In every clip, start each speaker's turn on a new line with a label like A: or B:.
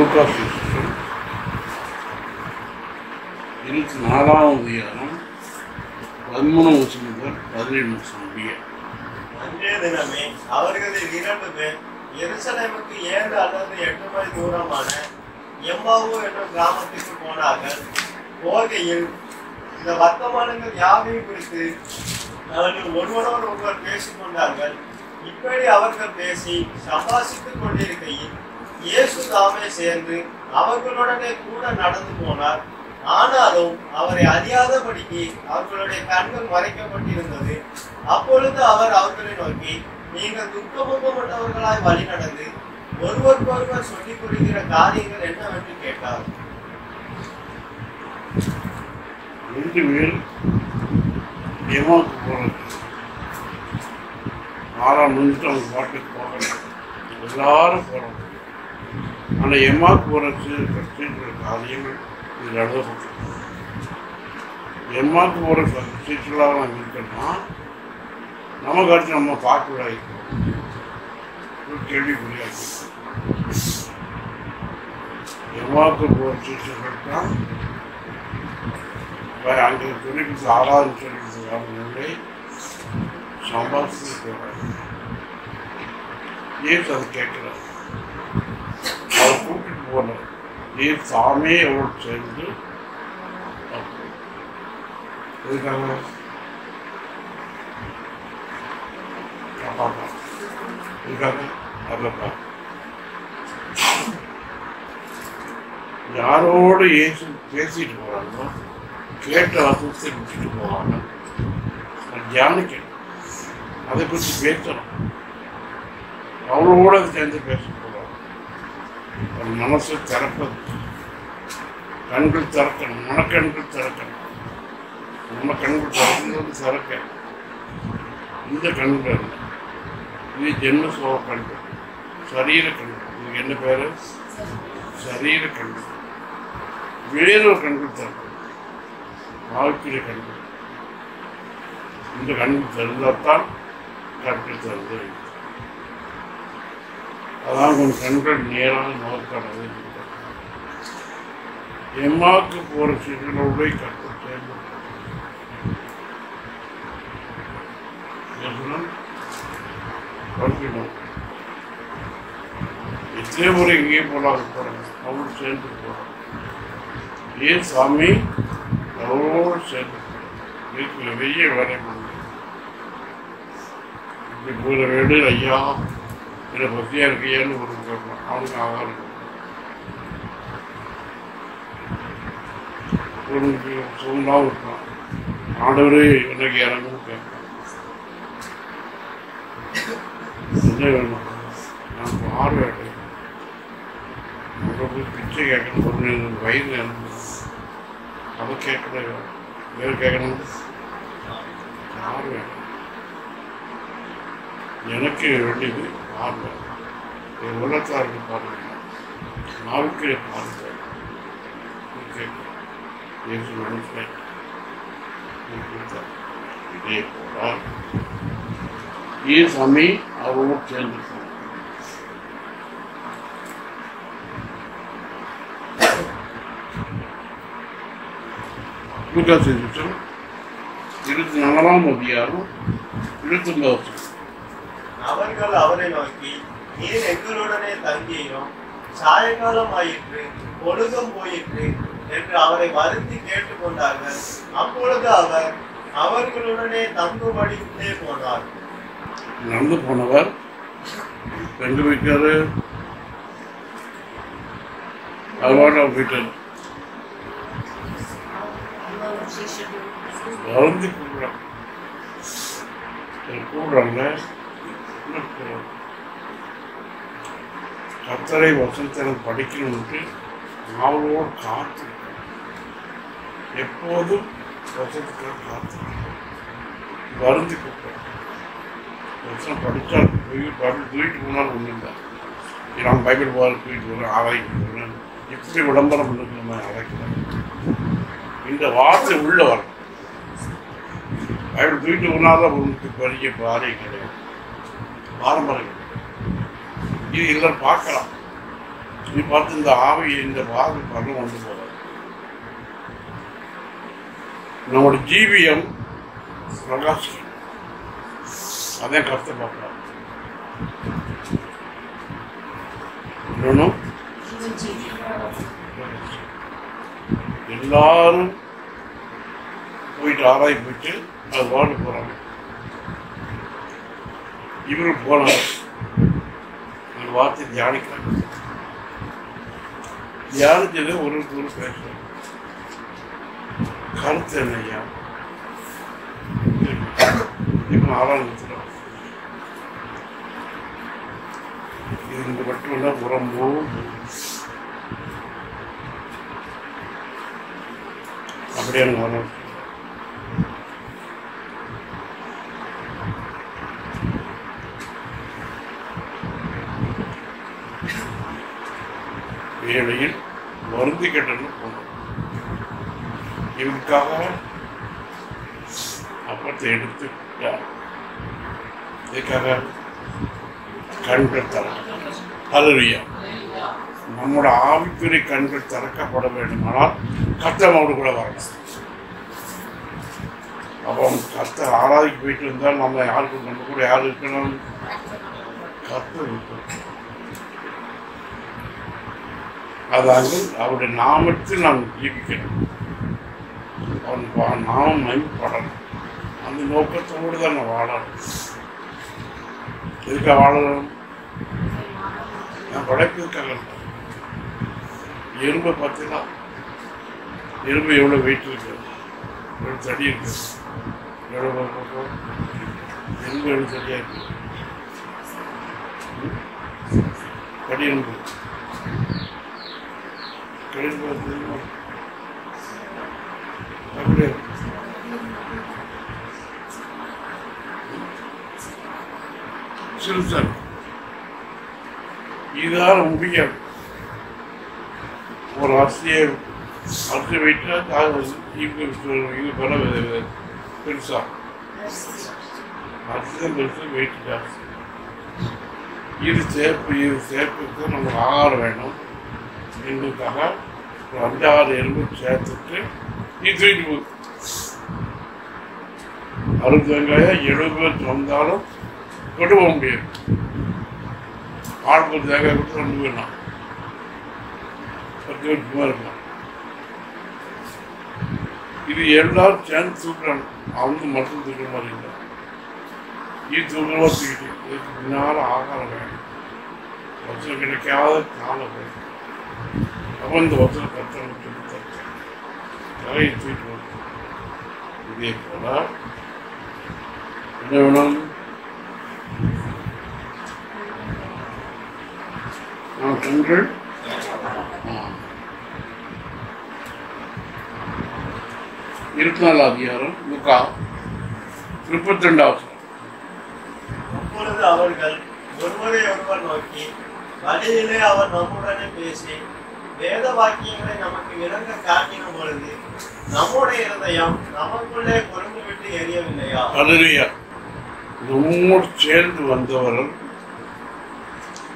A: லூக்கா சுவிசேஷம் 24ஆம் அதிகாரம் 13 வசனம் முதல் 17 வசனம் முடிய.
B: அன்றைய தினமே அவர்களில் 2 பேர் எருசலேமுக்கு 7 அல்லது 8 மைல் தூரமான எம்மாவு என்ற கிராமத்திற்கு போனார்கள். போகையில் இந்த வர்த்தமானங்கள் யாவையும் குறித்து அவர்கள் ஒருவரோடு ஒருவர் பேசிக் கொண்டார்கள். இப்படி அவர்கள் பேசி சம்பாஷித்துக் கொண்டிருக்கையில் இயேசு தாமே சேர்ந்து அவர்களுடனே கூட நடந்து போனார். ஆனாலும் அவரை அறியாதபடிக்கு அவர்களுடைய கண்கள் மறைக்கப்பட்டிருந்தது. அப்பொழுது அவர் அவர்களை நோக்கி, நீங்கள் துக்கமுகப்பட்டவர்களாய் வழி நடந்து ஒருவருக்கொருவர் சொல்லிக் கொள்கிற காரியங்கள் என்னவென்று கேட்டார்.
A: 2 பேர் எம்மாவுக்கு போகிறது. 6ஆம் நிமிஷம் அவங்க பாட்டுக்கு போகிறாங்க. எல்லாரும் போகிறாங்க. ஆனால் எம்மாவுக்கு போகிற காரியங்கள் இதில் எழுதப்பட்டு எம்மாவுக்கு போகிற சீச்சலாக நாங்கள் இருக்கோம்னா நமக்கு அடுத்து நம்ம பார்க்கக்கூடாது. கேள்வி புரியாது. எம்மாவுக்கு போகிற சீச்சர்கள் தான் அங்கே சொல்லிக்கிட்டு 6ஆவது சொல்லிக்கிட்டு சம்பாஷித்து போகிறாங்க. ஏசு அதை கேட்குறாரு. அவர் கூப்பிட்டு போனார். ஏசு சாமே அவரோடு சேர்ந்து எதுக்காக காப்பாற்ற இதுக்காக அல்லப்பா யாரோடு ஏசு பேசிட்டு போகிறாங்களோ கேட்ட வசத்தை விட்டுட்டு போவாங்க. தியானிக்கணும், அதை குறித்து பேசணும். அவரோட சேர்ந்து பேச போகிறாங்க. ஒரு மனசை திறப்பது, கண்கள் திறக்கணும், மனக்கண்கள் திறக்கணும். நம்ம கண்கள் திறக்கிறது திறக்க இந்த கண்கள் இது ஜென்ம சோக கண்கள், சரீர கண்கள். இதுக்கு என்ன பேர்? சரீர கண்கள். வேறொரு கண்கள் திறக்கணும், வாழ்க்கைய கண்கள். இந்த கண்கள் திறந்தால்தான் கண்கள் திறந்து. அதான் கொஞ்சம் கண்கள் நேராக நோக்கானது. எம்மாவுக்கு போகிற சீர்களோட கற்று சேர்ந்து படிக்கணும். எத்தனை முறை எங்கேயே போகலாங்க போகிறாங்க, அவங்களோட சேர்ந்து போகிறாங்க. ஏன் சாமி அவரோடு சேர்ந்து வீட்டில் வெய்ய வேலை பண்ணு. இப்படி போகிற வீடு ஐயா என்னை பற்றியாக இருக்கையான்னு ஒரு கேட்கலாம். அவனுக்கு ஆகாரம் உனக்கு சூழ்நாவும் இருக்கலாம். ஆண்டவரே எனக்கு இறங்குன்னு கேட்கலாம். என்ன வேணும்? நான் பார்வை போய் பிச்சை கேட்கணும். ஒரு வயிறு இறங்கணும். அதை கேட்கணும். வேறு கேட்கணும். பார்வை எனக்கு வேண்டியது பார்வை. என் உலகத்தாருக்கு பார்வை, வாழ்க்கையை பார்வை கேட்கணும். இயேசு மனுஷன் இதே போல சாமி அவரோடு சேர்ந்து லூக்கா சுவிசேஷம் 24ஆம் அதிகாரம் 29 வசனம்.
B: அவர்கள் அவரை நோக்கி, நீர் எங்களுடனே தங்கியும் சாயங்காலம் ஆயிற்று, பொழுதும் போயிற்று என்று அவரை வருத்தி கேட்டுக்கொண்டார்கள். அப்பொழுது அவர் அவர்களுடனே தங்கும்படி உள்ளே போனார்.
A: நடந்து போனவர் எங்க போயிட்டாரு? அவரோட போயிட்டாரு. வருந்தி கூப்பிடுறாங்க. கர்த்தரை வசனத்தில் படிக்கணும்ட்டு அவளோடு காத்து எப்போதும் வசனத்துக்காக காத்து வருந்தி கூப்பிடுறாங்க. வசனம் படித்தா பைபிள் தூக்கிட்டு போனாலும் ஒன்றும் இல்லை. நான் பைபிள் போகிற தூக்கிட்டு போகிறேன், ஆராய்ச்சி போகிறேன், இப்படி விளம்பரம் பண்ணுறது நம்ம அழைக்கிறேன். இந்த வார்த்தை உள்ள வரும். பைபிள் தூக்கிட்டு போனால்தான் உங்களுக்கு பெரிய பாரியம் கிடையாது, பாரம்பரியம். இது எல்லாரும் பார்க்கலாம். நீ பார்த்து இந்த ஆவியை இந்த பாகு பரம் கொண்டு போகாது. நம்மளோட ஜீவியம் பிரகாசிக்கும். அதே கருத்தை பார்க்கலாம். இன்னொன்னும் எல்லாரும் போயிட்டு ஆராய் போயிட்டு அது வாழ போறாங்க. இவரு போனார், அந்த வார்த்தை தியானிக்கிறாங்க. தியானிச்சது ஒரு பேசுறாங்க. கருத்து என்னையா இப்ப ஆராய்ச்சி இது இந்த மட்டும் இல்ல உரம்போ அப்படியே வரும். வேளையில் வருந்தி கட்டணு போனோம். இவருக்காக அப்பத்தை எடுத்து இதுக்காக கண்கள் தர அல்லேலூயா. நம்மோட ஆவிக்குரிய கண்கள் திறக்கப்பட வேண்டுமானால் கர்த்தரோடு கூட வரணும். அப்போ கர்த்தர் ஆராய்ச்சி போயிட்டு இருந்தால் நம்ம யாருக்கு நம்ம கூட யார் இருக்கணும்? கர்த்தர் இருக்கணும். அதாவது அவருடைய நாமத்தில் நாம் ஜீவிக்கணும். அவன் நாமம் மகிமைப்படணும். அந்த நோக்கத்தோடு தான் நான் வாழணும். எதுக்காக வாழணும்? நான் படைப்பதற்காக. எறும்பை பார்த்தீங்கன்னா எறும்பு எவ்வளோ வெயிட் இருக்கு, எவ்வளோ தடி இருக்கு, எவ்வளோ எறும்பு எவ்வளோ தடியாக இருக்கு. கடி எறும்பு அப்படியே சிறுசன் இதால முடியாது. ஒரு அரிசியை வைட்டா இது பல பெருசா அரிசிதான் பெருசு, வெயிட் ஜாஸ்தி. இது சேர்ப்புக்கு நமக்கு ஆகாரம் வேணும். எங்களுக்காக ஒரு 5-6 எறும்பு சேர்த்துட்டு நீ தூக்கிட்டு போகுது. 60 வெங்காயம் 70 பேர் வந்தாலும் கொண்டு போக முடியாது. ஆளுக்கு ஒரு தேங்காய் கொடுத்து 2 பேர் தான் 10 பேர் சும்மா இருக்கலாம். இது எல்லாரும் சேர்ந்து தூக்குறாங்க. அவங்க மட்டும் தூக்குற மாதிரி இல்லை. இது தூக்கமா தூக்கிட்டு இதுக்கு பின்னால் ஆகாரம் வேணும். வசனம் கிடைக்காத காலம் வேணும். அப்போ இந்த வசனம் கத்தனை சொல்லி தரேன். நிறைய தூக்கிட்டு வரும். இதே போல என்ன வேணும்? கண்கள் 24 அதிகாரம் லூக்கா 32.
B: அப்பொழுது அவர்கள் ஒருவரை ஒருவர் நோக்கி, வழியிலே அவர் நம்முடனே பேசி வேத வாக்கியங்களை நமக்கு விளங்க காட்டின பொழுது நம்முடைய இருதயம் நமக்குள்ளே கொழுந்து விட்டு எரியவில்லையா?
A: அல்லேலூயா. நம்மோடு சேர்ந்து வந்தவர்கள்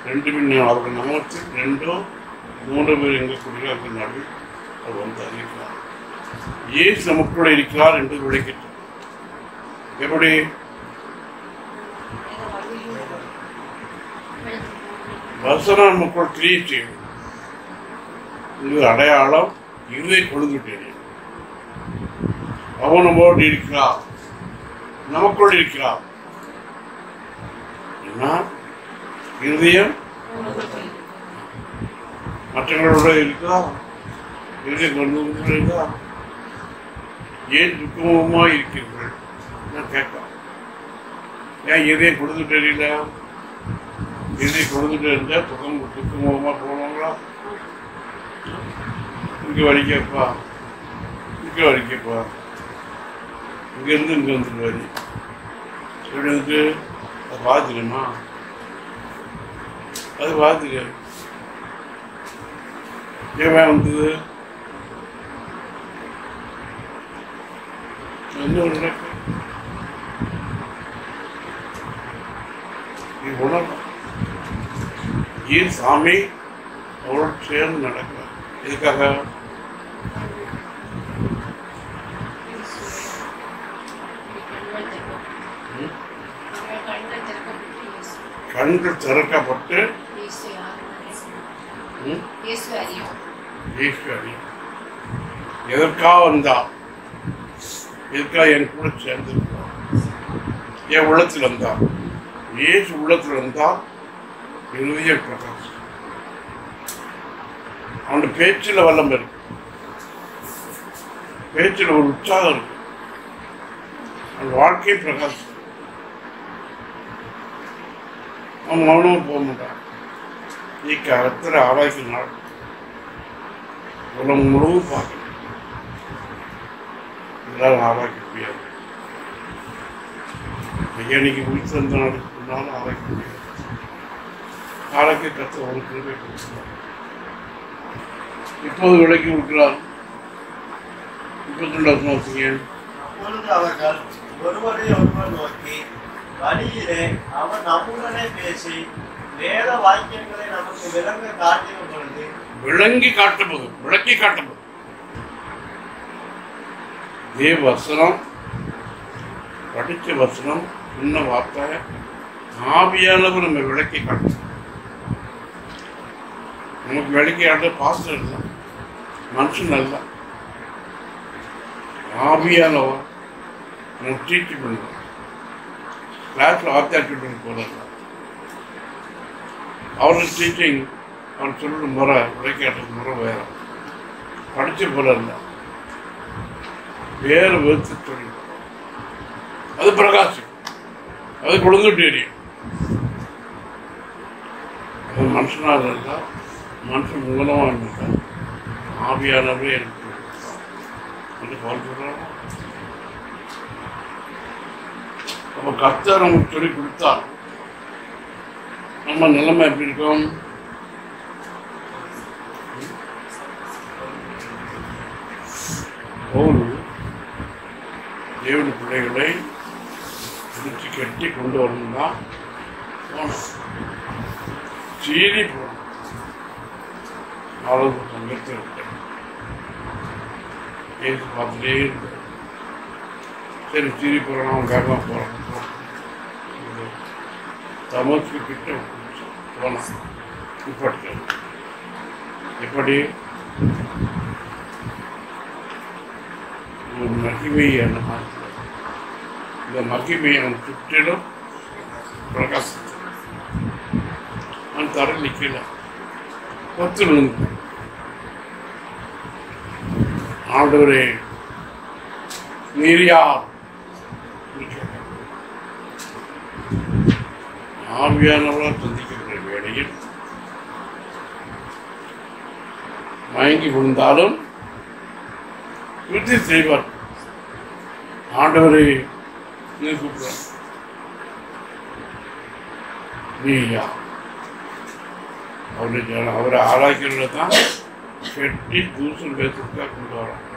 A: 2 பேர் அவர்கள் நாமத்தில் 2-3 பேர் எங்க குடிகள் நடுவில் அவர் வந்து அறிவிக்கிறார். இயேசு நமக்குள்ள இருக்கிறார் என்று விளக்கிட்டார். எப்படி? வசனம் நமக்குள் கிரியை செய்யும். இது அடையாளம் இருதை கொழுந்துட்டேன். அவன் நம்மோடு இருக்கிறார், நமக்குள் இருக்கிறார். என்ன இருதயம் மற்றவங்களோட இருக்கா? இருதயம் கொண்டு இருக்கா? ஏன் துக்கமா இருக்கிறீர்கள்? நான் கேட்கலாம். ஏன் இதயம் கொடுத்து தெரியல? இதயம் கொடுத்துட்டு இருந்தா துக்கமுகமா போவாங்களா? இங்க வலிக்கப்பா, இங்க வலிக்கப்பா, இங்க இருந்து இங்க வந்துருவாரு. எப்படி வந்து அது பார்த்துக்கணுமா? அது பார்த்துக்க. ஏன் வந்தது? என்ன ஒரு இது உணர்வு. ஏன் சாமி அவரோட சேர்ந்து நடக்கிறார். இதுக்காக கண்கள் திறக்கப்பட்டு எதற்காக வந்தா, எதற்காக என் கூட சேர்ந்திருக்கிறார், என் உள்ளத்தில் வந்தா, இயேசு உள்ளத்தில் வந்தா இருதய பிரகாசம். அவனுடைய பேச்சில் வல்லம் இருக்கு, பேச்சில் ஒரு உற்சாகம் இருக்கு, அவன் வாழ்க்கை பிரகாசம். அவன் மௌனமும் போக மாட்டான். கர்த்தரை ஆராய்ச்சி நாள் உலகம் முழுவதும் பார்க்கணும். எல்லாரும் ஆராய்க்க முடியாது. இன்னைக்கு வீட்டில் இருந்த நாளுக்கு முன்னாலும் ஆராய்க்க முடியாது. ஆராய்க்க கர்த்தர் ஒரு கிருபை கொடுக்கிறார். இப்போது விலைக்கு கொடுக்கிறார். 22 வாசிங்க.
B: அப்பொழுது அவர்கள் ஒருவரை ஒருவர் நோக்கி, வழியிலே அவர் நம்முடனே பேசி வேத வாக்கியங்களை நமக்கு விளங்க காட்டின பொழுது,
A: விளங்கி காட்டும்போது, விளக்கி காட்டும்போது, தேவ வசனம், படித்த வசனம், சொன்ன வார்த்தை, ஆவியானவர் நம்ம விளக்கி காட்டும். நமக்கு விளக்கி காட்ட பாஸ்டர் இல்லை, மனுஷன் அல்ல, ஆவியானவர் நம்ம டீச் பண்ணுவோம். கிளாஸில் ஆத்தியாக்கிட்டு போகிறதில்ல. அவருக்கு டீச்சிங், அவர் சொல்கிற முறை, விளக்காட்டுற முறை வேற, படித்த போல இல்லை, வேறு விதத்து சொல்லி அது பிரகாசம், அது கொழுந்துட்டு எரியும். அது மனுஷனாக இருந்தால், மனுஷன் மூலமாக இருந்தால், ஆவியானவே எனக்கு என்று சொல்கிறாங்க. அப்போ கர்த்தர் நமக்கு சொல்லி கொடுத்தார், நம்ம நிலைமை எப்படி இருக்கும்? பவுல் தேவனுடைய பிள்ளைகளை பிடிச்சி கட்டி கொண்டு வரணும்னா போனோம், சீறி போகணும். ஆளுநர் சங்கத்தில் விட்டேன், ஏசு பார்த்துட்டே இருந்தேன். சரி சீறி போகிறோம், வேகமாக போகிறோம். தமக்கு கிட்ட போனான். இப்படி எப்படி ஒரு மகிமையான இந்த மகிமையை அவன் சுற்றிலும் பிரகாசித்த அவன் தர நிற்கல, பத்து விழுந்து ஆண்டவரே நீர் யார்? ஆவியானவரால் சந்திக்கின்ற வேளையில் மயங்கி விழுந்தாலும் விருத்தி செய்வார். ஆண்டவரை நீ கூப்பிடுவார், நீயா? அவரை ஆராய்க்கிறத தான் கெட்டி தூசல் பேசுறதுக்காக கொண்டு வராங்க.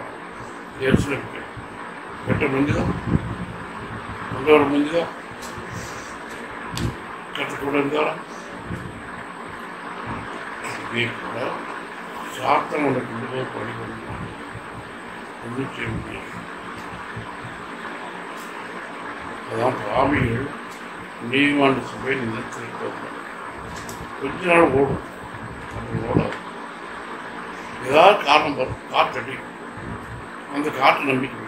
A: கெட்ட முடிஞ்சுதான் கொண்டு வர முடிஞ்சுதான் கற்றுக்கூட இருந்தாலும் இதே போல சாத்தனோட கொண்டு போய் படிக்கணும். ஒன்றும் செய்ய முடியாது. அதான் பாவிகள் நீதிமான சபை நினைத்திருக்க கொஞ்ச நாள் ஓடும், அப்படி ஓடாது. ஏதாவது காரணம் வரும், காற்றடி, அந்த காற்று நம்பிக்கை விடும்.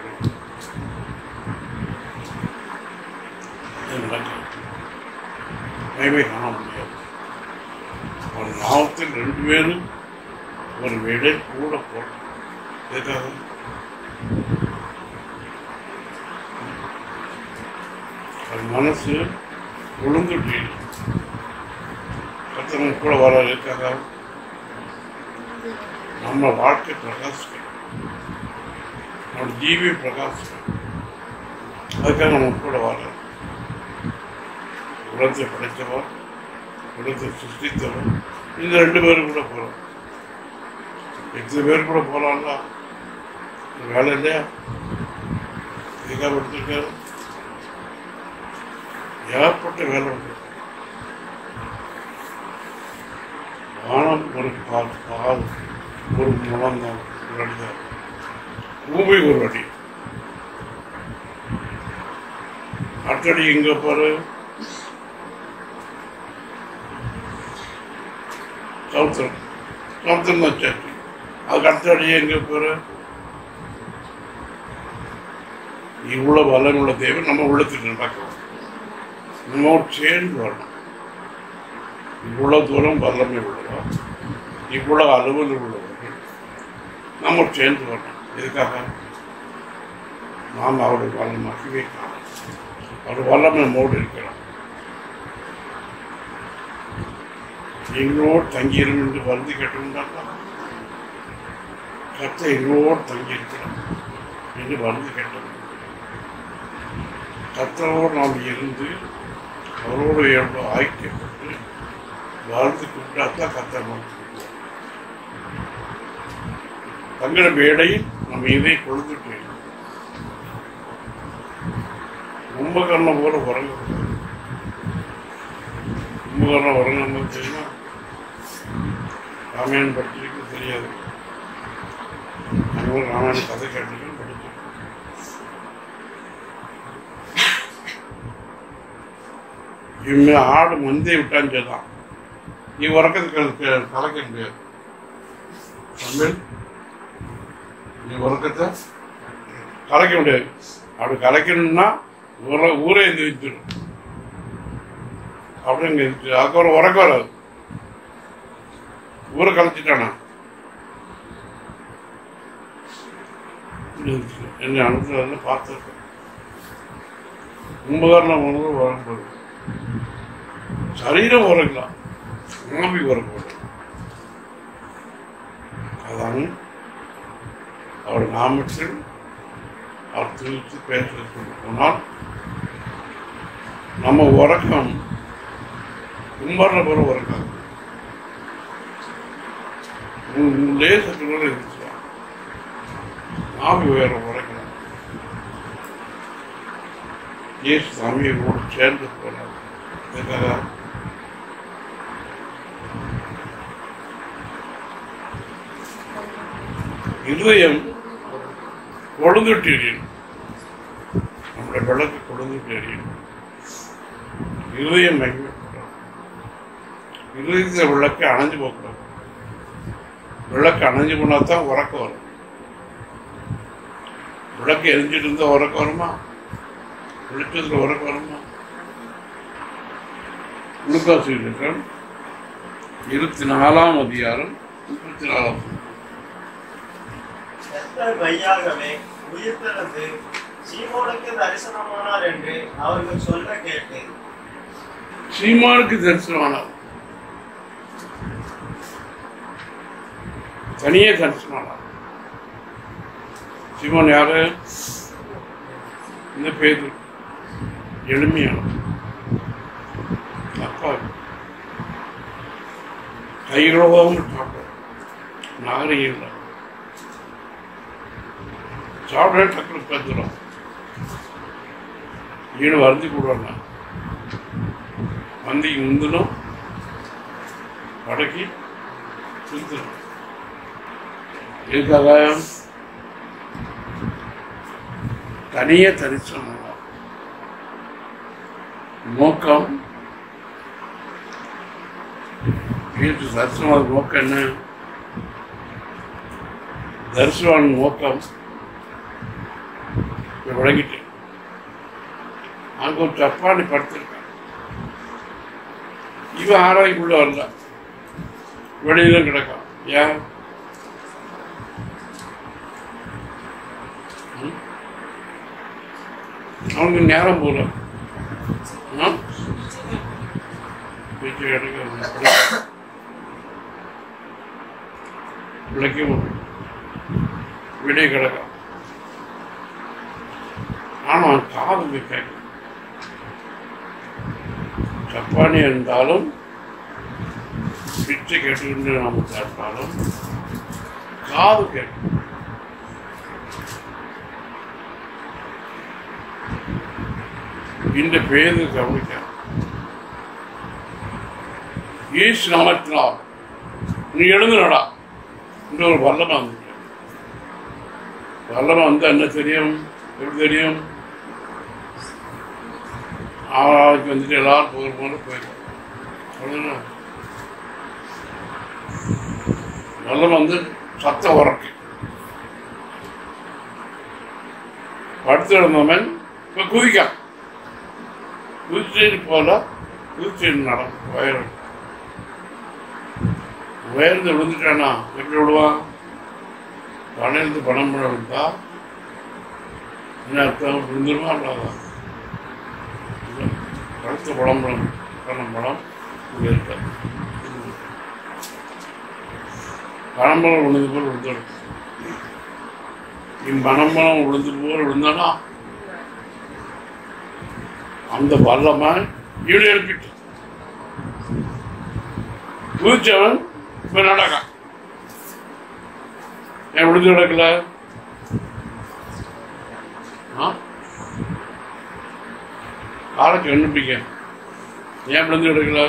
A: மகிமை காண முடியாது. ஒரு நாமத்தில் 2 பேரும் ஒரு வேலை கூட போடும். எதுக்காக? அது மனசு ஒழுங்குட்டு கத்தவங்க கூட வர இருக்காங்க. நம்ம வாழ்க்கை பிரகாசிக்கணும், நம்ம ஜீவியம் பிரகாசிக்கணும். அதுக்காக நம்ம கூட வர உலகத்தை படைத்தவர், உலகத்தை சிருஷ்டித்தவர், இந்த 2 பேரும் கூட போகிறோம். 8 பேர் கூட போகலாம்ல, வேலை இல்லையா? இதுக்காக எடுத்துருக்காரு. ஏற்பட்ட வேலை உண்டு. வானம் ஒரு கால் ஒரு முழம் தான், ஒரு அடிதான். பூமி ஒரு அடி. அடுத்தடி எங்க பாரு, சமுத்திரம். சமுத்திரம் தான் சர்ச்சு. அதுக்கு அடுத்தடி எங்க பாரு, இவ்வளவு வல்லமுள்ள தேவன் நம்ம உள்ளத்துக்கு நடக்கிறோம். நம்ம சேர்ந்து வரணும். இவ்வளவு தூரம் வல்லமை உள்ளதா, இவ்வளவு அலுவல் உள்ளவர்கள் நம்ம சேர்ந்து வரணும். எதுக்காக? நாம் அவருடைய மகிமை காண, அவர் வல்லமை நம்மோடு இருக்கிறோம். எங்களோடு தங்கியிரும் என்று வருந்தி கேட்டிருந்தால் கர்த்தர் எங்களோடு தங்கியிருக்கிறோம் என்று வருந்தி கேட்டோம். கர்த்தரோடு நாம் இருந்து அவரோடு எவ்வளோ ஐக்கியப்பட்டு வாழ்ந்து கூப்பிட்டாத்தான் கர்த்தர் வாழ்த்து கூப்பிடுவார். தங்கிற வேடையில் நம்ம இதை கொடுத்துட்டு கும்பகர்ணம் போல உறங்க, கும்பகர்ணம் உறங்கணும் தெரியுமா? ராமாயணம் படிச்சிருக்கு தெரியாது. நாங்கள் ராமாயண கதை கேட்டு படிச்சோம். இவங்க ஆடு மந்தையை விட்டான்னு சொல்லலாம். நீ உறக்கத்துக்கு கலைக்க முடியாது. தமிழ் நீ உறக்கத்தை கலைக்க முடியாது. அப்படி கலைக்கணும்னா ஊரே எந்திரிச்சிடும். அப்படின்னு அதுக்கப்புறம் உறக்க வராது. ஊரை கலைச்சிட்டானா என்ன அனுப்புறதுன்னு பார்த்துருக்கேன். கும்பகர்ணம் உறங்கும்போது சரீரம் உறங்கலாம், ஆவி உறங்கக்கூடாது. அதான் அவர் நாமத்தில் அவர் துணித்து பேசுறது போனால் நம்ம உறக்கம் கும்பகர்ணம் போல உறக்காது. லேசத்துக்குள்ள இருந்துச்சு. ஆவி வேற உறக்கணும். இயேசு சாமியோடு சேர்ந்து போனார். இருதயம் கொழுந்துட்டு எறியணும். நம்முடைய விளக்கு கொழுந்துட்டு எறியணும். இருதயம் மகிமைப்படும். இருதயத்தை விளக்கு அணைஞ்சு போகக்கூடாது. விளக்கு அணைஞ்சு போனா தான் உறக்கம் வரும். விளக்கு எரிஞ்சிட்டு இருந்தா உறக்கம் வருமா? வெளிச்சத்தில் உறக்கம் வருமா? லூக்காஸ் 24ஆம் அதிகாரம் 34ஆம்.
B: மெய்யாகவே உயிர்த்தெழுந்து சீமோனுக்கு தரிசனமானார் என்று அவர்கள் சொல்ல கேட்டு.
A: சீமோனுக்கு தரிசனமானார், தனியே தரிசனமானார். சீமோன் யாரு? இந்த பேரு எளிமையான அப்பா, கைகளோவும் சாப்பிட நாகரிகம் இல்லை. சாப்பிட டக்குனு பேசுறோம். ஈடு வருந்தி கூடுவாங்க. வந்திக்கு முந்தினும் வடக்கி சுத்தணும். இதுக்காக தனியே தரிசனம் நோக்கம். தரிசனமான நோக்கம் என்ன? தரிசனமான நோக்கம் விளங்கிட்டு அங்க ஒரு தப்பானி படுத்திருக்கான். இவன் ஆராய்க்குள்ள வரல, வெளியில கிடக்கான். ஏன்? அவனுக்கு நேரம் போல விளக்கும் விடை கிடக்கும். ஆனா காது கேட்கும். சப்பானி இருந்தாலும் பிச்சை கேட்டு நம்ம கேட்டாலும் காது கேட்கும். இந்த பேரு கவனிக்க. இயேசு நாமத்தினால் நீ எழுந்து நடா இந்த ஒரு வல்லமை வந்து வல்லமை வந்தால் என்ன தெரியும்? எப்படி தெரியும்? ஆளாளுக்கு வந்துட்டு எல்லாரும் போகிற போயிடும். அவ்வளோதான். வல்லமை வந்து சத்தம் உறக்கு படுத்து எழுந்தவன் இப்போ குதிக்கான். குதிச்சு போல குதிச்சு நடக்கும். உயர்ந்து விழுந்துட்டானா எப்படி விடுவான்? பணிந்து பணம் விழுந்தா என்ன அர்த்தம்? விழுந்துருமா இல்லாதான் அடுத்த பணம் இங்கே இருக்காது. பணம்பழம் விழுந்து போல் விழுந்துடும். மனம்பழம் விழுந்து போல் விழுந்தானா அந்த வல்லமை ஈடு எழுப்பிட்டு குதிச்சவன் இப்ப நடக்கான். ஏன் விழுந்து கிடக்கல? காலக்கு கண்டுபிடிக்க ஏன் விழுந்து கிடக்கல?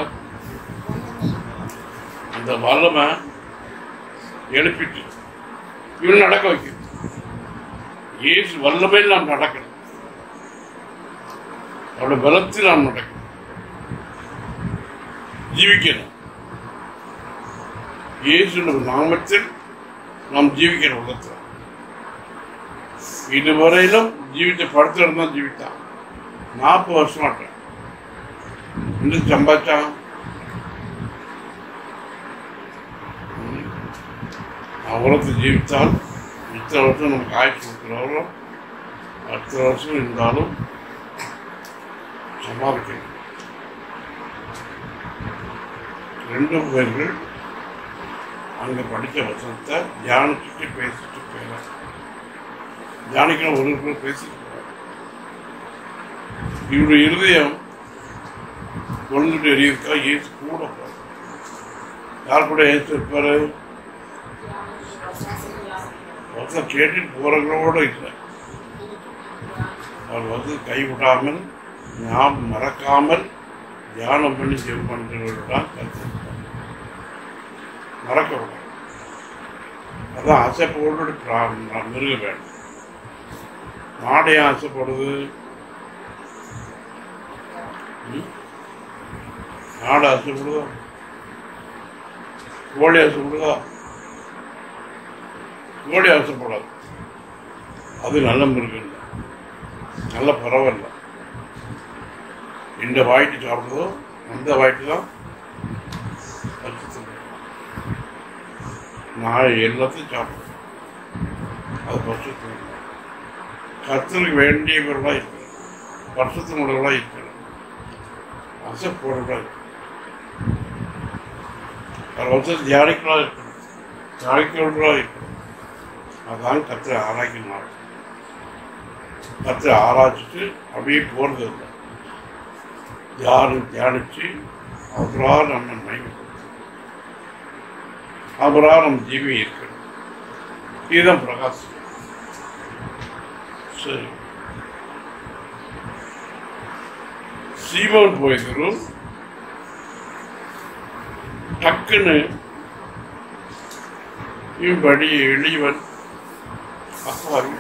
A: அந்த வல்லமை எழுப்பிட்டு இவன் நடக்க வைக்கும். இயேசு வல்லமையில் நாம் நடக்கணும். அவருடைய பலத்தில் நாம் நடக்கணும். ஜீவிக்கணும். இயேசு நாமத்தில் நாம் ஜீவிக்கிற உலகத்தில் இதுவரையிலும் ஜீவித்த படத்தில் தான் ஜீவித்தான். 40 வருஷம் ஆட்டேன். இன்னும் சம்பாதிச்சான். உலகத்தை ஜீவித்தால் இத்தனை வருஷம் நமக்கு ஆயுஷ் கொடுக்குறவரும் அடுத்த வருஷம் இருந்தாலும் சம்பாதிக்கணும். 2 பேர்கள் அங்கே படித்த வசனத்தை தியானிச்சுட்டு பேசிட்டு போயிடலாம். தியானிக்கணும். ஒரு பேர் பேசிட்டு போகிறார். இவருடைய இருதயம் கொழுந்துட்டு எரியதுக்கா ஏசு கூட போகிறார். யார் கூட ஏசு இருப்பாரு? வசனம் கேட்டுட்டு போறவங்களோட இல்லை. அவர் வந்து கைவிடாமல் ஞாபகம் மறக்காமல் தியானம் பண்ணி ஜெபம் பண்ணுறவர்கள்தான் கற்றுருப்பாங்க. மறக்க விடாது. அதான் ஆசைப்போடு மிருக வேண்டும். மாடே ஆசைப்படுது. மாடு ஆசைப்படுதா? கோழி ஆசைப்படுதா? கோழி ஆசைப்படாது. அது நல்ல மிருகம் இல்லை, நல்ல பரவாயில்ல. இந்த வாய்ட்டு சாப்பிடுதோ அந்த வாய்ட்டு தான் நான் எல்லாத்தையும் சாப்பிடுவேன். அது பட்சத்து கர்த்தருக்கு வேண்டியவர்களாக இருக்கிறேன். பட்சத்தினுடையவர்களாக இருக்கிறேன். ஆசைப்போடுறதா இருக்கிறேன். தியானிக்கலாக இருக்கணும். தியானிக்கிறவர்களாக இருக்கணும். அதான் கர்த்தரை ஆராய்க்கணும். கர்த்தரை ஆராய்ச்சிட்டு அப்படியே போகிறது இல்லை. தியானிச்சு அவரால் நம்ம மகிமைப்படுத்தணும். அவரால் நம்ம ஜீவி இருக்கணும். இதுதான் பிரகாசம். சரி, சீமோன் பேதுரு டக்குன்னு இவன்படி எளியவன் அப்பாவி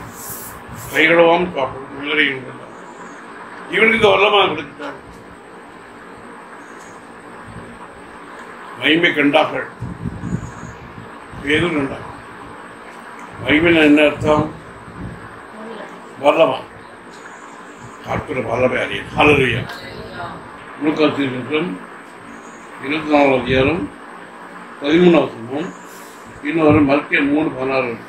A: கைகளவாம காப்பது உள்ளறைகள் இவனுக்கு இந்த வல்லமாக கொடுத்துட்டாங்க. மகிமை கண்டார்கள். பேதுரு கண்டாங்க. மகிமையில் என்ன அர்த்தம்? வல்லமா காட்டுற வல்லமை அறிய. ஹல்லேலூயா. லூக்கா 24 அதிகாரம் 13 இன்னொரு மல்கியா 3:16 இருக்கு.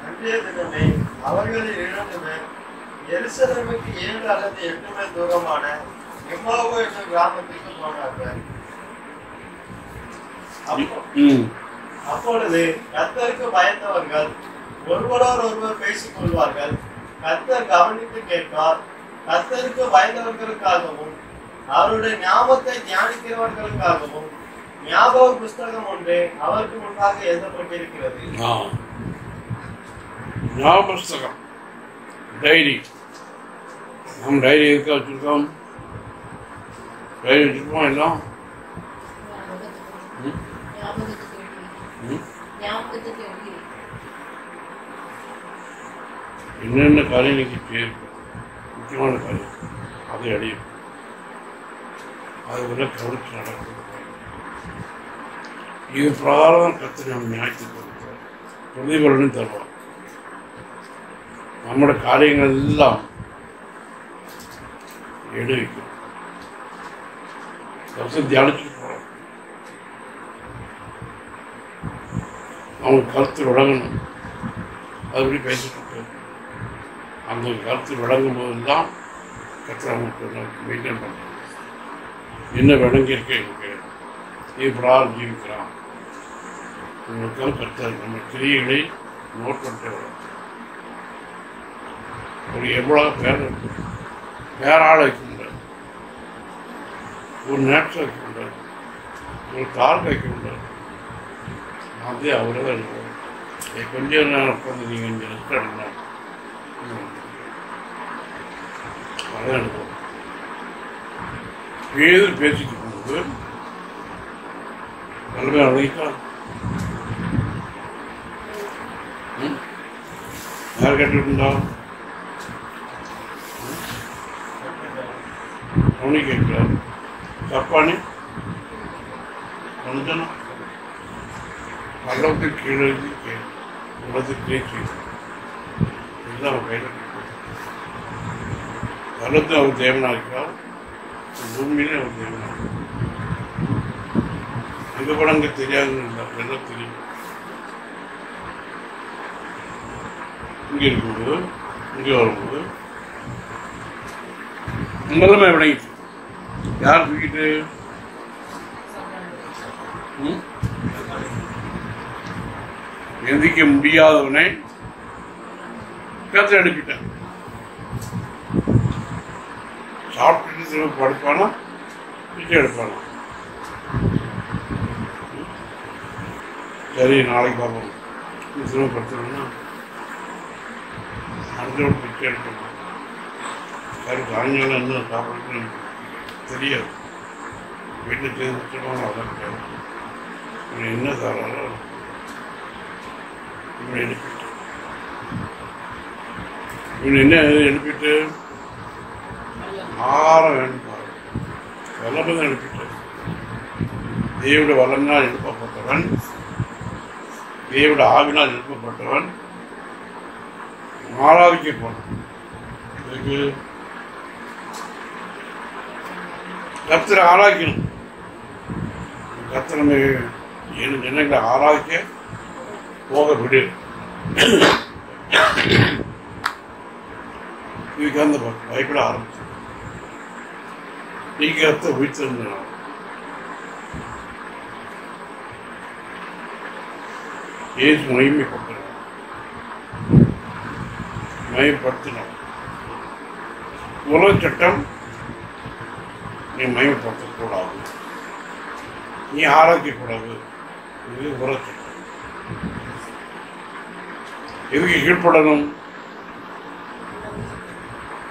B: அன்றைய தினமே அவர்களில் 2 பேர் எருசலேமுக்கு 7 அல்லது 8 மைல் தூரமான எம்மாவு என்ற கிராமத்திற்கு போனார்கள். அப்பொழுது கர்த்தருக்கு பயந்தவர்கள் ஒருவரோடு ஒருவர் பேசிக் கொள்வார்கள். கர்த்தர் கவனித்து கேட்பார். கர்த்தருக்கு பயந்தவர்களுக்காகவும் அவருடைய ஞாபகத்தை தியானிக்கிறவர்களுக்காகவும் ஞாபக புஸ்தகம் ஒன்று அவருக்கு முன்பாக எழுதப்பட்டிருக்கிறது.
A: ஞாபக புஸ்தகம், டைரி. நம் டைரி எதுக்காக வச்சிருக்கோம்? டைரி வச்சிருக்கோம். எல்லாம் என்னென்ன காரியம் இன்னைக்கு முக்கியமான காரியம் அதை அடையும். அது விட கவனித்து நடக்கும். இது பிரகாரம் கற்று நம்ம நியாயத்தை கொடுக்கிறார், பிரதிபலனும் தருவார். நம்மளோட காரியங்கள் எல்லாம் எடு வைக்கும். தியானிச்சுட்டு போகிறோம். அவங்க கருத்து விளங்கணும். அதுபடி பேசிட்டு அந்த கருத்து விளங்கும் போதெல்லாம் கற்று அவங்களுக்கு மெயின்டைன் பண்ணுறோம். என்ன விளங்கியிருக்கு எனக்கு இப்படால் ஜீவிக்கிறான் உங்களுக்காக கற்று நம்ம கிரியைகளை நோட் பண்ணிட்டு வரோம். ஒரு எவ்வளோ வேற ஆள் வைக்க முடியாது, ஒரு நேரத்தில் வைக்க முடியாது, ஒரு தாள் வைக்க முடியாது. அதே அவரை தான் இருக்கும். கொஞ்சம் நேரம் உட்காந்து நீங்கள் இங்கே ரெஸ்ட் எடுக்கணும். அதான் எடுக்கும். பேசிட்டு போகும்போது நல்லவே அழைக்கலாம். யார் கேட்டுருந்தா அவனே கேட்கிறார். தப்பானே கொஞ்சம் அளவுக்கு கீழே உலகத்துக்கே கீழே இதுதான் அவன் கையில் வளர்த்து அவர் தேவனாக இருக்கிறார். பூமியிலே அவர் தேவனாக எங்க படம் அங்கே தெரியாதுன்னு இல்லை, எல்லாம் தெரியும். இங்கே இருக்கும்போது இங்கே வரும்போது உங்களமே விளங்கிட்டு யார் தூக்கிட்டு எந்திக்க முடியாதவனை கற்று எடுப்பிட்டான். சாப்பிட்டுட்டு திரும்ப படுப்பானா பிச்சை எடுப்பானா? சரி நாளைக்கு பார்ப்போம். திரும்ப படுத்துனா அடுத்த பிச்சை எடுக்கணும். சரி சாயங்காலம் என்ன சாப்பிடுன்னு தெரியாது. வீட்டில் சேர்ந்துட்டோம். அதான் கிடையாது. இவன் என்ன சாராரோ இவனை எழுப்பிட்டு இவன் என்ன எழுப்பிட்டு ஆரம் வேணும் பாரு. வல்லமை தான் எழுப்பிட்டு தேவட வல்லமையால் எழுப்பப்பட்டவன், தேவட ஆவினால் எழுப்பப்பட்டவன் ஆராதிக்கப்படும். இதுக்கு கர்த்தரை ஆராய்க்கணும். கர்த்தரை ஏழு ஜனங்களை ஆராய்க்க போக விடு. இதுக்கு அந்த பயப்பட ஆரம்பிச்சு நீங்க கர்த்தரை உயிர்த்திருந்த ஏசு மகிமைப்பட்டோம், மயப்படுத்தினோம். உலக சட்டம் நீ மயப்படுத்தக்கூடாது, நீ ஆராய்க்கக்கூடாது. இது உலக சட்டம். எதுக்கு கீழ்ப்படணும்?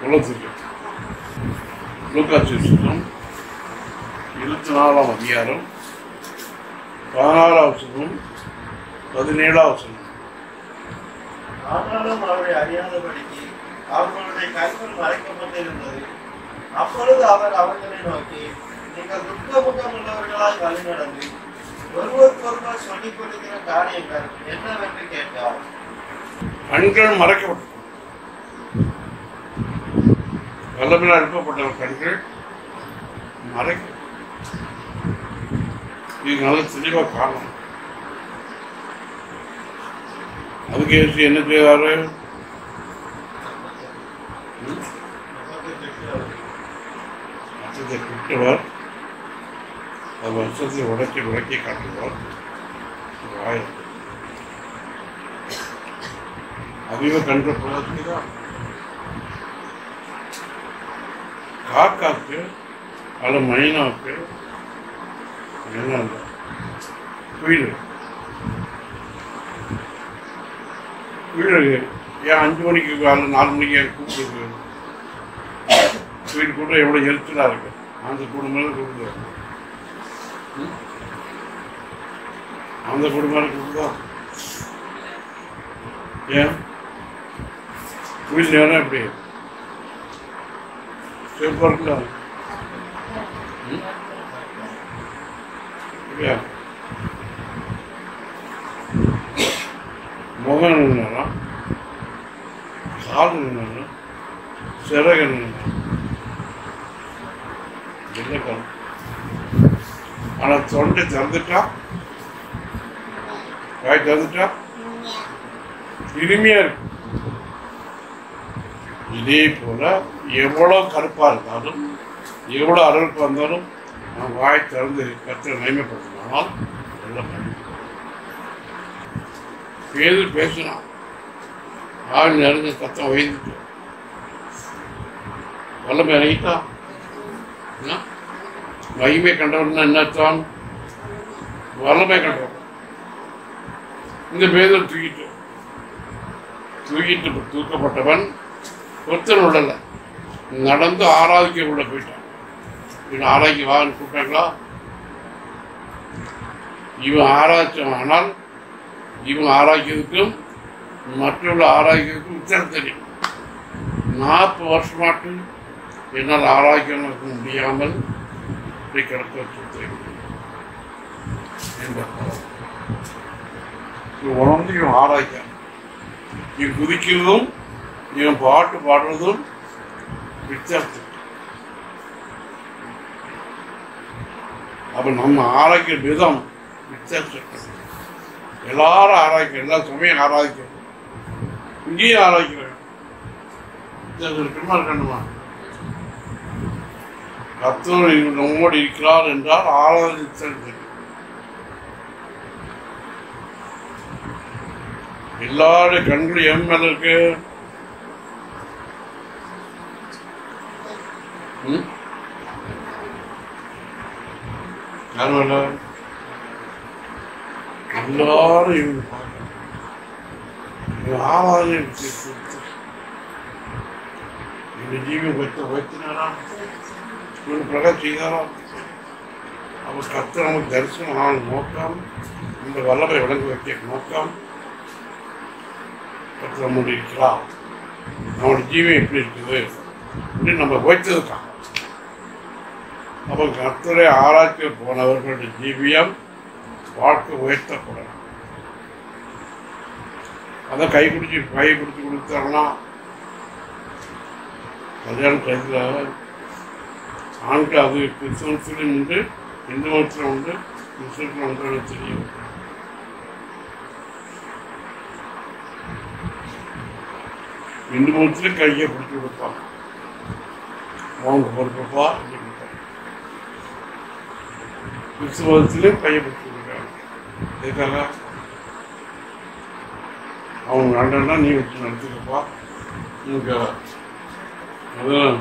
A: உலகத்துக்கு. லூக்காஸ் சுவிசேஷம் 24ஆம் அதிகாரம் 16ஆம் வசனம் 17ஆம் வசனம்.
B: ஆனாலும் அவரை அறியாதபடிக்கு அவர்களுடைய கைகள் மறைக்கப்பட்டிருந்தது. அப்பொழுது அவர் அவர்களை நோக்கி, நீங்கள் துக்கமுகம் உள்ளவர்களாய் வழி நடந்து ஒருவருக்கொருவர் சொல்லிக் கொடுக்கிற காரியங்கள் என்னவென்று கேட்டார்.
A: கண்கள் மறைக்கப்பட்டது. வல்லமையால் எழுப்பப்பட்டவர் கண்கள் மறைக்க. இது நல்ல தெளிவா காரணம். அதுக்கு ஏசி என்ன செய்வாரு? வருஷத்தை குட்டுவார், அது வருஷத்தை உடைச்சி விளக்கி காட்டுவார். ஆயிரம் அதிக கண்கள் போதான். காக்காக்கு அல்ல மைனாவுக்கு என்ன குயில் குயில் ஏன் 5 மணிக்கு அல்ல 4 மணிக்கு கூப்பிட்டு குயில் கூட எவ்வளோ எரிச்சலாக இருக்கு. அந்த குடும்பம் கூப்பிடுவாங்க. அந்த குடும்பம் கொடுத்தோம். ஏன் வீட்டில் நேரம் எப்படி சேஃபாக இருக்குல்ல? இல்லையா? முகம் என்னன்னா கால் என்னன்னா சிறகு என்ன காலம். ஆனால் தொண்டை திறந்துட்டா, வாய் திறந்துட்டா இனிமையா இருக்கு. இதே போல எவ்வளோ கருப்பாக இருந்தாலும் எவ்வளோ அருளுக்கு வந்தாலும் நான் வாய் திறந்து கற்று நன்மைப்படுத்தினால் எல்லாம் பேரு பேசினான். ஆள் நிறைஞ்ச கத்தம் வயதுட்டு வல்லமை இறங்கிட்டான். மகிமை கண்டவன் என்னத்தான் வல்லமை கண்டவன். இந்த பேதம் தூக்கப்பட்டவன் ஒருத்தன் விடல, நடந்து ஆராய்க்க உள்ள போயிட்டான். இவன் ஆராய்க்க வான்னு கூப்பிட்டாங்களா? இவன் ஆராய்ச்சான். ஆனால் இவன் ஆராய்க்கிறதுக்கும் மற்றவர்கள் ஆராய்க்கிறதுக்கும் வித்தியாசம் தெரியும். 40 வருஷமாட்டு என்னால் ஆராய்க்க முடியாமல் இப்படி கிடக்க உணர்ந்து இவன் ஆராய்க்க, இவன் குதிக்கிறதும் இவன் பாட்டு பாடுறதும் வித்தியாசம். அப்ப நம்ம ஆராய்க்கிற விதம் வித்தியாசம். எல்லாரும் ஆராய்க்க, எல்லா சமயம் ஆராய்க்க, இங்கேயும் ஆராய்க்கிறேன். வித்தியாசம் இருக்குமா இருக்கணுமா? கர்த்தர் நம்மோடு இருக்கிறார் என்றால் ஆராய்ச்சல் தெரியும். எல்லாருடைய கண்கள் என் மேல இருக்கு. எல்லாரும் இவங்க பார்க்க ஆராதனை ஜீவி வைத்தினாரா, இவன் பிரகாஷ் செய்தாரா? அவர் கர்த்தர் நமக்கு தரிசனம் ஆன நோக்கம், இந்த வல்லமை விளங்க வைக்க நோக்கம். கர்த்தர் நம்மோடு இருக்கிறார், நம்மளோட ஜீவியம் எப்படி இருக்குது அப்படின்னு நம்ம வைத்ததுக்காக. அப்போ கர்த்தரை ஆராய்ச்சி போனவர்களுடைய ஜீவியம் வாழ்க்கை உயர்த்தப்படணும். அதான் கை பிடிச்சி கொடுத்தாங்கன்னா கல்யாண டைத்தில் ஆண்கள் அது கிறிஸ்தவத்திலும் உண்டு, இந்து மதத்தில் உண்டு, முஸ்லிம்கள் உண்டு தெரியும். இந்து மதத்திலும் கையை பிடிச்சி கொடுப்பாங்க. அவங்க பொறுப்பப்பா கொடுப்பாங்க. கிறிஸ்தவத்திலும் கையை பிடிச்சி கொடுக்குறாங்க. எதுக்காக? அவங்க வேண்டாம்னா நீ வச்சு நடத்துக்கப்பா. உங்களுக்கு அதான்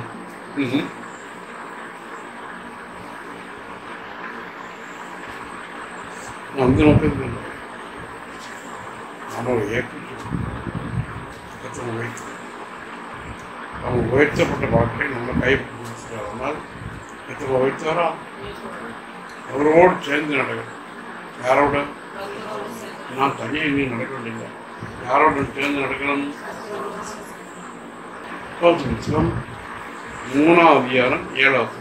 A: அந்த நோக்கத்தில் நம்மளை ஏற்று வைத்து அவங்க உயர்த்தப்பட்ட வாழ்க்கை நம்ம கைப்பிடிச்சிருக்கிறதுனால் எத்தனை உயர்த்தாரா அவரோடு சேர்ந்து நடக்கணும். யாரோட? நான் தனியாக நீ நடக்க வேண்டியது. யாரோட சேர்ந்து நடக்கணும்? 3ஆம் அதிகாரம் 7வது.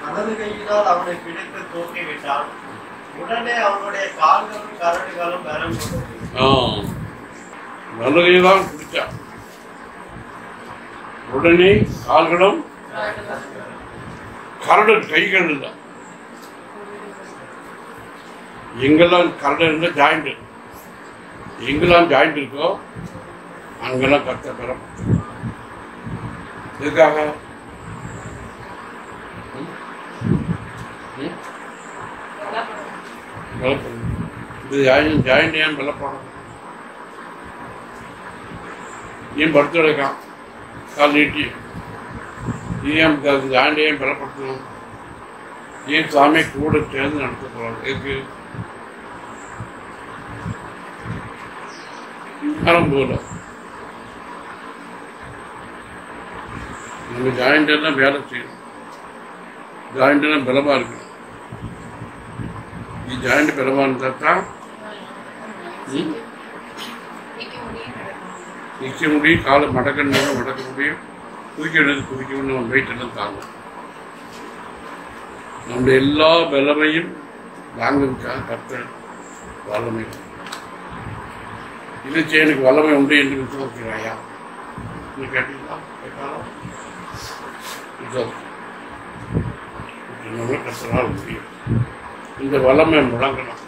B: வலது கையினால் அவனை பிடித்து தூக்கி விட்டான். உடனே அவனுடைய கால்களும் கரடுகளும் பலம் கொண்டது.
A: வலது கைதான் பிடிச்சான். உடனே கால்களும் கரடு கைகள் இல்லை. எங்கெல்லாம் கரடு இருந்தா ஜாயிண்ட், எங்கெல்லாம் ஜாயிண்ட் இருக்கோ அங்கெல்லாம் கத்த பெற. எதுக்காக? இது ஜாயிண்ட் ஏன் பலப்படும்? ஏன் படுத்து கிடைக்கான் கால் நீட்டி? ஏன் ஜாயிண்ட் ஏன் பலப்படுத்தணும்? ஏன் சாமி கூட சேர்ந்து நடத்த போறாங்க? எதுக்கு? போல நம்ம ஜாயிண்ட் எல்லாம் வேலை செய்யணும். ஜாயிண்ட் எல்லாம் பலமா இருக்கு. நீ ஜாயிண்ட் பலமாக இருந்தால் தான் நிற்க முடியும், காலை மடக்கணும் மடக்க முடியும், குதிக்க முடியும், நம்ம வெயிட் எல்லாம் தாங்கும். நம்முடைய எல்லா பலமையும் வாங்குவதற்காக கர்த்தர் வல்லமை. இதை செய்ய எனக்கு வல்லமை உண்டு என்று விசுவாசிக்கிறாயா? நீ கேட்டீங்களா? கேட்டாலும் கர்த்தரால் முடியும். இந்த வல்லமை முழங்கணும்.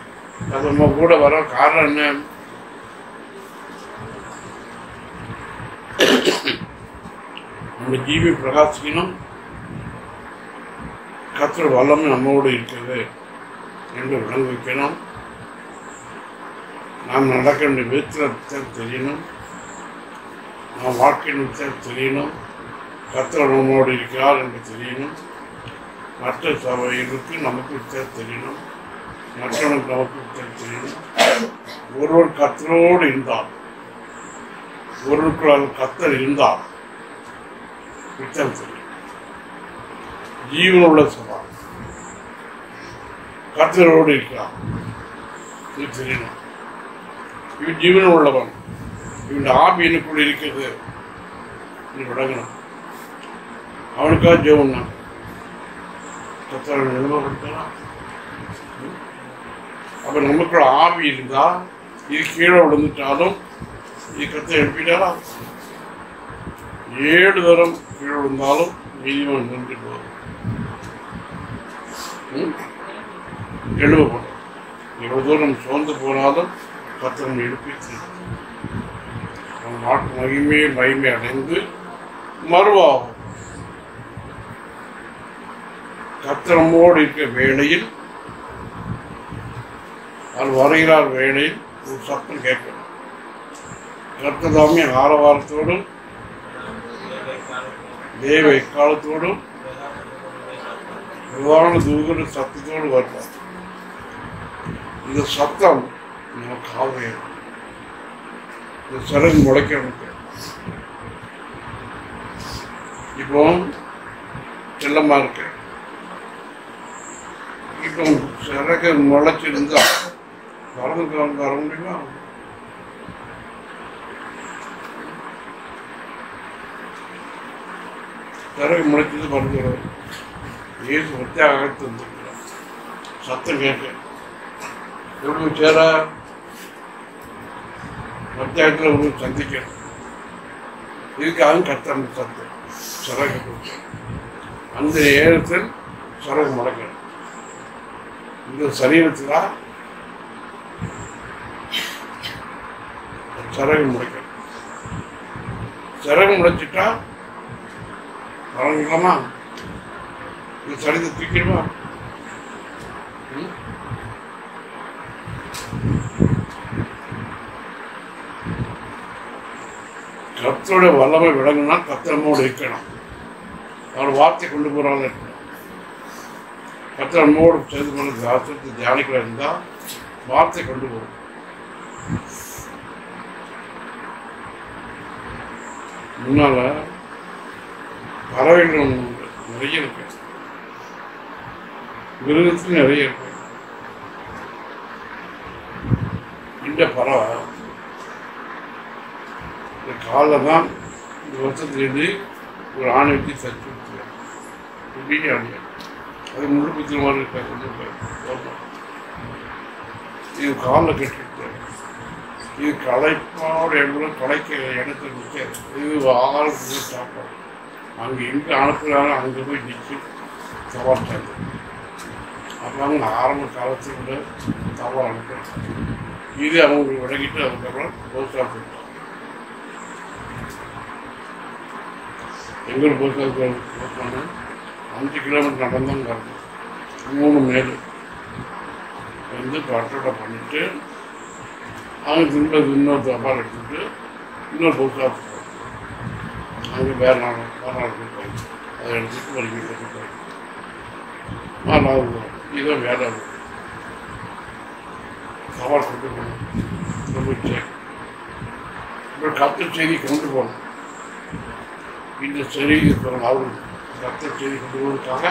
A: அது நம்ம கூட வர காரணம் என்ன? நம்ம ஜீவி பிரகாசிக்கணும். கர்த்தர் வல்லமை நம்மோடு இருக்கிறது என்று விளங்க வைக்கணும். நாம் நடக்க வேண்டிய விதத்தில் தெரியணும். நாம் வாழ்க்கையின் விதத்தில் தெரியணும். கர்த்தர் நம்மோடு இருக்கிறார் என்று தெரியணும். மற்ற சபைகளுக்கு நமக்கு வித்தியாசம் தெரியணும். மற்றவனுக்கு நமக்கு வித்தியாசம் தெரியணும். ஒருவர் கர்த்தரோடு இருந்தால், ஒருவருக்குள் கர்த்தர் இருந்தால் வித்தியாசம் தெரியும். ஜீவன் உள்ள சபா கர்த்தரோடு இருக்கிறான், இது தெரியணும். இவன் ஜீவன் உள்ளவன், இவன் ஆவி எனக்குள்ள இருக்கிறது விளங்கணும். அவனுக்காக ஜெபம் தான் கர்த்தரை நிலைமைப்படுத்தலாம். அப்ப நமக்குள்ள ஆவி இருந்தா இது கீழே விழுந்துட்டாலும் இது கர்த்தர் எழுப்பிட்டாரா? 7 தரம் கீழே விழுந்தாலும் நீதிமன்றம் நின்று போகும், எழுப்பப்படும். எவ்வளவு தூரம் சோர்ந்து போனாலும் கர்த்தர் எழுப்பி நம் நாட்டு மகிமை அடைந்து மறுவாகும். கர்த்தரமோடு இருக்கிற வேளையில், அவர் வருகிறார் வேளையில் ஒரு சத்தம் கேட்கணும். கர்த்ததாமே ஆரவாரத்தோடும் தேவ எக்காலத்தோடும் பிரதான தூதர சத்தத்தோடு வருவார். இந்த சத்தம் நமக்கு ஆவையும் இந்த சரகு முளைக்க. இப்போ செல்லமா இருக்க, இப்போ சரகு முளைச்சிருந்தா வர முடியுமா? சரகு முளைச்சது பறந்துடும். ஏசு ஒத்தியாக வந்துருக்கிறார். சத்தம் கேட்க எப்படி சேர ஒத்தியாகத்தில் உங்களுக்கு சந்திக்கணும். இதுக்காக கர்த்தர் சத்தம் சரகு அந்த நேரத்தில் சரகு முளைக்கணும். இந்த சரீரத்தில் சரகு முளைக்கணும். சரகு முளைச்சிட்டா வளர்ந்துக்கலாமா? இந்த சரீரத்தை தூக்கிடுமா? கர்த்தருடைய வல்லமை விளங்குனா கர்த்தரமோடு இருக்கணும். அவர் வார்த்தை கொண்டு போறாங்க இருக்கணும். கர்த்தரமோடு சேர்ந்து கொண்டு தாசத்தை தியானிக்கலாம் இருந்தா வார்த்தை கொண்டு போகும். முன்னால பறவைகள் நிறைய இருக்கு, மிருகத்துக்கு நிறைய இருக்கு. இந்த பறவை இந்த காலில் தான் இந்த வருஷத்துலேருந்து ஒரு ஆணை வச்சு சர்ச்சு கொடுத்துருவாங்க. பெரிய ஆணையம் அது முழு புத்திர மாதிரி இருக்காங்க. இது காலில் கட்டிருக்காங்க. இது களைப்பாவோட எவ்வளோ களைக்க இடத்துல நிற்காது. இது ஆகாரத்துக்கு சாப்பாடு. அங்கே எங்கே அனுப்புகிறாலும் அங்கே போய் நிற்க சவால்ட்டாங்க. அப்போ அவங்க ஆரம்ப காலத்தில் கூட சவால் அனுப்புறாங்க. இது அவங்களுக்கு விளங்கிட்டு அதுக்கப்புறம் போஸ்ட் ஆஃபீஸ் எங்கள் போஸ்ட் ஆஃபீஸ் 5 கிலோமீட்டர் நடந்தாங்க வரணும். 3 மேல் வந்து பட்டோட பண்ணிட்டு அவங்க திரும்ப இன்னொரு தபால் எடுத்துட்டு இன்னொரு போஸ்ட் ஆஃபீஸ் அங்கே வேறு நாள் போய் அதை எடுத்துட்டு வரைக்கும் போய் இதோ வேலை சவால் கொண்டு போகணும். போயிட்டு இப்போ கர்த்தர் செய்தி கொண்டு போகணும். இந்த செய்தி அவருக்கு கர்த்தர் செய்தி கொண்டு போவதற்காக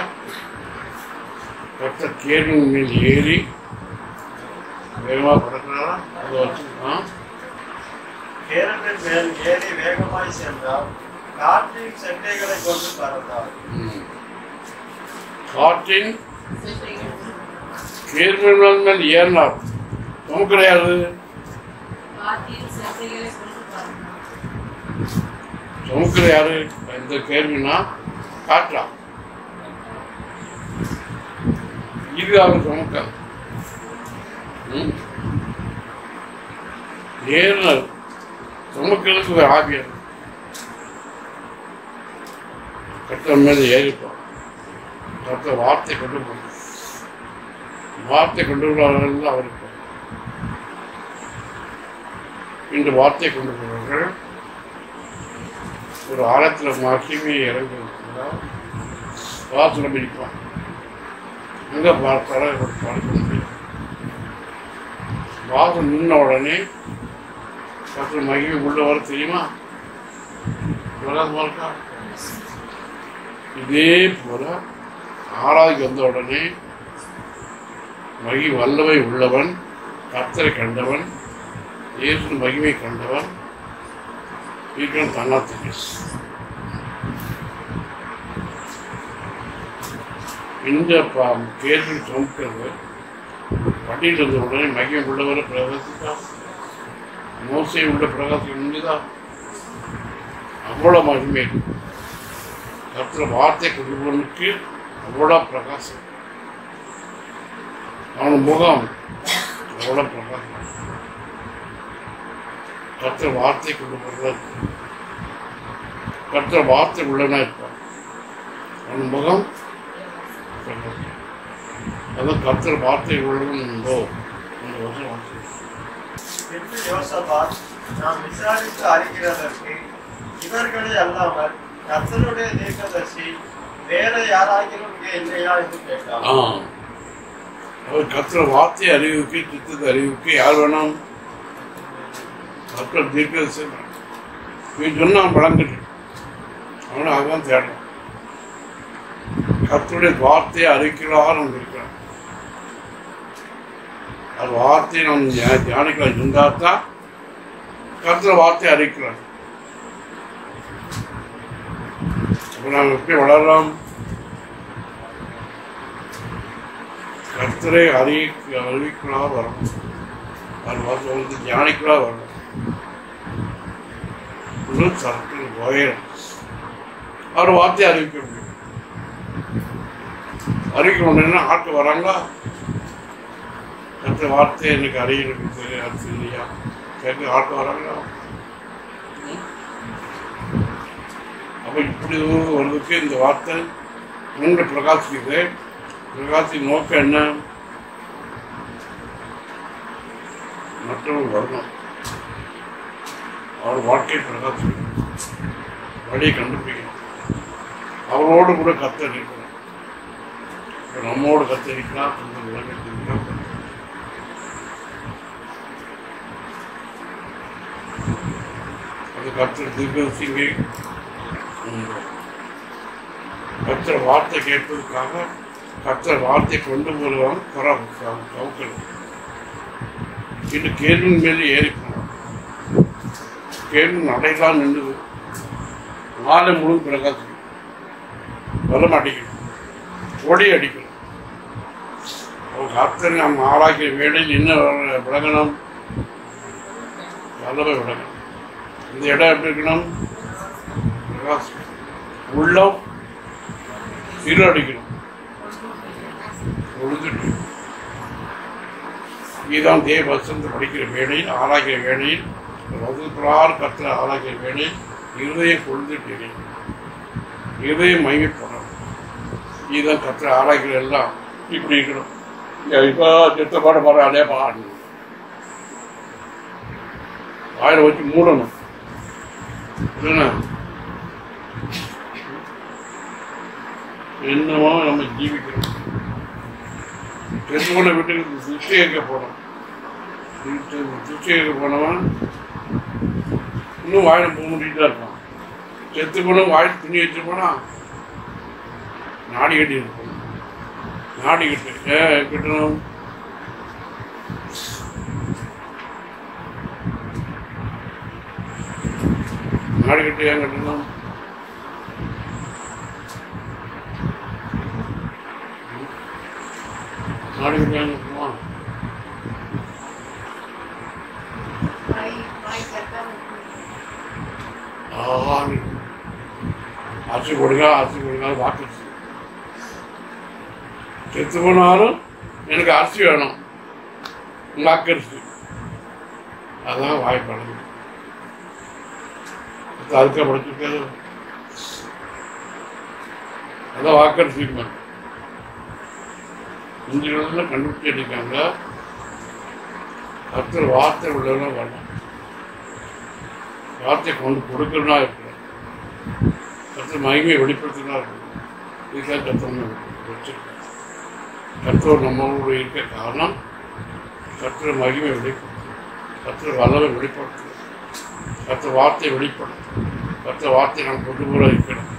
A: கர்த்தர் கேள்வி மேல் ஏறி வேகமாக பறக்கிறாரா அதை வச்சு
B: கேரட்டின் மேல் ஏறி வேகமாய் சென்றால் காற்றின் செட்டைகளை கொண்டு பறந்தார்.
A: காற்றின் கேர்மன் மேல் ஏறினார். கிடையாது சமுக்கிற யாரு? இந்த கேள்வினா காற்றா? இது அவர் சமுக்காது. ஏறினார் சமுக்கிறதுக்கு ஆவியர் கட்டம் மேல ஏறிப்போம். கட்ட வார்த்தை கொண்டு போகணும். வார்த்தை கொண்டு வருவார்கள் அவருக்கு. இந்த வார்த்தை கொண்டு போவார்கள். ஒரு ஆழத்தில் மகிமையை இறங்குறதுனா வாசனம் பிடிப்பான். அங்கே பார்த்தாலும் பார்க்க முடியும். வாசம் நின்ன உடனே பத்து மகிமை உள்ள வர தெரியுமா? இருக்கா? இதே போல ஆராய்ச்சி வந்த உடனே மகி வல்லமை உள்ளவன், கர்த்தரை கண்டவன், இயேசு மகிமை கண்டவன் வீட்டில் தன்னாத்துக்கு இந்த கேள்வி சமைக்கிறது பட்டியல் இருந்த உடனே மகிமை உள்ளவரை பிரகாசித்தா, மோசை உள்ள பிரகாசம் உண்டுதான். அவ்வளோ மகிமை கர்த்தர் வார்த்தை கொள்வனுக்கு அவ்வளோ பிரகாசம். அவன் முகம் அவ்வளோ பிரகாசம். கர்த்தர் வார்த்தை கொண்டு போடுறது. கர்த்தர் வார்த்தை உள்ளனா இருப்பான். அவன் முகம் பிரகாசம். அதான் கர்த்தர் வார்த்தை உள்ளவன் உண்டோ அந்த வருஷம் வார்த்தை.
B: யோசபாத், நாம் விசாரித்து அறிகிறதற்கு இவர்களை அல்லாமல் கர்த்தருடைய தீர்க்கதரிசி வேற யாராகிலும் இங்கே இல்லையா என்று கேட்டார்.
A: அவர் கர்த்தர் வார்த்தை அறிவுக்கு சித்தத்தை அறிவுக்கு யார் வேணும்? கர்த்தர் தீர்க்கதரிசி சொன்னான் வழங்கிட்டு அவனை அதான் தேடணும். கர்த்தருடைய வார்த்தையை அறிக்கிறார் இருக்கிறான். அது வார்த்தையை நாம் தியானிக்கலாம் இருந்தால் தான் கர்த்தர் வார்த்தையை அறிக்கிறார். அப்போ நாம் எப்படி வளரலாம்? கர்த்தரை அறிவிக்கலாம் வரணும். அது வார்த்தை வந்து தியானிக்கலாம் வரணும். சர்க்கிள் உயரம் அவர் வார்த்தையை அறிவிக்க முடியும். அறிவிக்க முடியும்னா ஆட்கள் வராங்களா? கர்த்தர் வார்த்தை எனக்கு அறியணும் தெரியாது இல்லையா கேட்க ஆட்கள் வராங்களா? அப்போ இப்படி வருவதுக்கு இந்த வார்த்தை மூன்று பிரகாசிக்குது. பிரகாசின் நோக்கம் என்ன? மற்றவர்கள் வரணும். அவர் வாழ்க்கையை பிரகாசிக்கணும், வழியை கண்டுபிடிக்கணும். அவரோடு கூட கத்தரிக்கணும். இப்போ நம்மோடு கத்தரிக்கலாம், அந்த உலகத்திற்காக அது கத்தர் தீர்க்கதரிசிங்க. கத்தர் வார்த்தை கேட்பதற்காக கத்தர் வார்த்தை கொண்டு வருவாங்க. கவுக்கணும். இது கேள்வின் மேலே ஏறி போனாங்க. கேள்வி நடையெல்லாம் நின்றுது. நாளை முழு பிரகாசிக்கும். வரம் அடிக்கணும், ஒடி அடிக்கணும். அவங்க கர்த்தர் நம்ம ஆராய்க்கிற வேலையில் என்ன விளங்கணும்? நல்லவை விளங்கணும். இந்த இடம் எப்படி இருக்கணும்? பிரகாசம். உள்ளம் சிறு அடிக்கணும், ஒழுந்துட்டு. இதுதான் தேவ வசனத்தை படிக்கிற வேலையில், ஆராய்க்கிற வேலையில், வசனப்பிரகாரம் கர்த்தரை ஆராய்க்கிற வேலையில் இருதயம் கொழுந்துட்டு இருதயம் மையப்படணும். இதுதான் கர்த்தரை ஆராய்க்கிற எல்லாம் இப்படி இருக்கணும். இப்போ சித்த பாட பாடுற அதே பாடணும். வாயில வச்சு மூடணும். என்னமோ நம்ம ஜீவிக்கிறோம். பெருமோட வீட்டுக்கு சுற்றி கேட்க போனோம். சுற்றி கேட்க போனவன் இன்னும் வாயில போக முடிச்சுட்டு தான் இருப்பான். செத்து போனோம் வாயில் துணி வச்சு போனா நாடி கட்டி இருக்கணும். நாடி கட்டு கட்டணும். மாடி கட்டி ஏன் கட்டணும்? மாடி கட்டி ஏன் கட்டணுமா? அரிசி கொடுங்க வாக்குச்சு. செத்து போனாலும் எனக்கு அரிசி வேணும், உங்க அக்கரிசி. அதான் வாய்ப்பாடு. அதுக்காக படிச்சிருக்காரு. அதான் வாக்கரிசி. இந்தியாவில கண்டுபிடிச்சி இருக்காங்க. கர்த்தர் வார்த்தை உள்ளதெல்லாம் வரணும். வார்த்தை கொண்டு கொடுக்கறதா இருக்கிறார். கர்த்தர் மகிமையை வெளிப்படுத்தினா இருக்கணும். இதுக்காக கர்த்தர் வச்சிருக்காரு. கர்த்தர் நம்மளோட இருக்க காரணம் கர்த்தர் மகிமை வெளிப்படுத்தும், கர்த்தர் வல்லவை வெளிப்படுத்தும், கர்த்தர் வார்த்தையை வெளிப்படுத்தும், கர்த்தர் வார்த்தை நாம் கொண்டு போல இருக்கணும்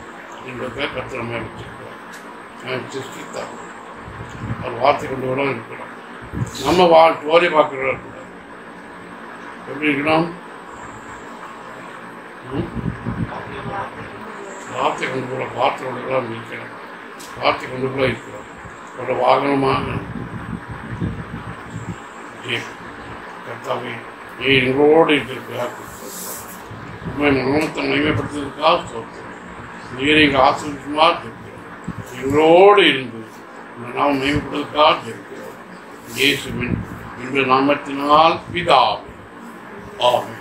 A: என்பதுக்காக கர்த்தர் நம்ம வச்சிருக்கிறார். சிருஷ்டித்தார். அவர் வார்த்தை கொண்டு போல இருக்கணும். நம்ம தோரை பார்க்கிறதா இருக்கக்கூடாது. எப்படி இருக்கணும்? வார்த்தை கொண்டு போல வார்த்தை கொண்டு போல இருக்கணும். வார்த்தை கொண்டு போல இருக்கிறோம். ஒரு வாகனமாக கர்த்தாவே எங்களோடு இருக்கிறார். உண்மை மனத்தை மகிமைப்படுத்துவதற்காக சொல்கிறோம். நீர் எங்கள் ஆசிரியமா இருக்கிறோம். எங்களோடு இருந்து நாம் மகிமைப்படுவதற்காக இருக்கிறோம். இயேசுவின் இந்த நாமத்தினால் பிதாவே ஆமென்.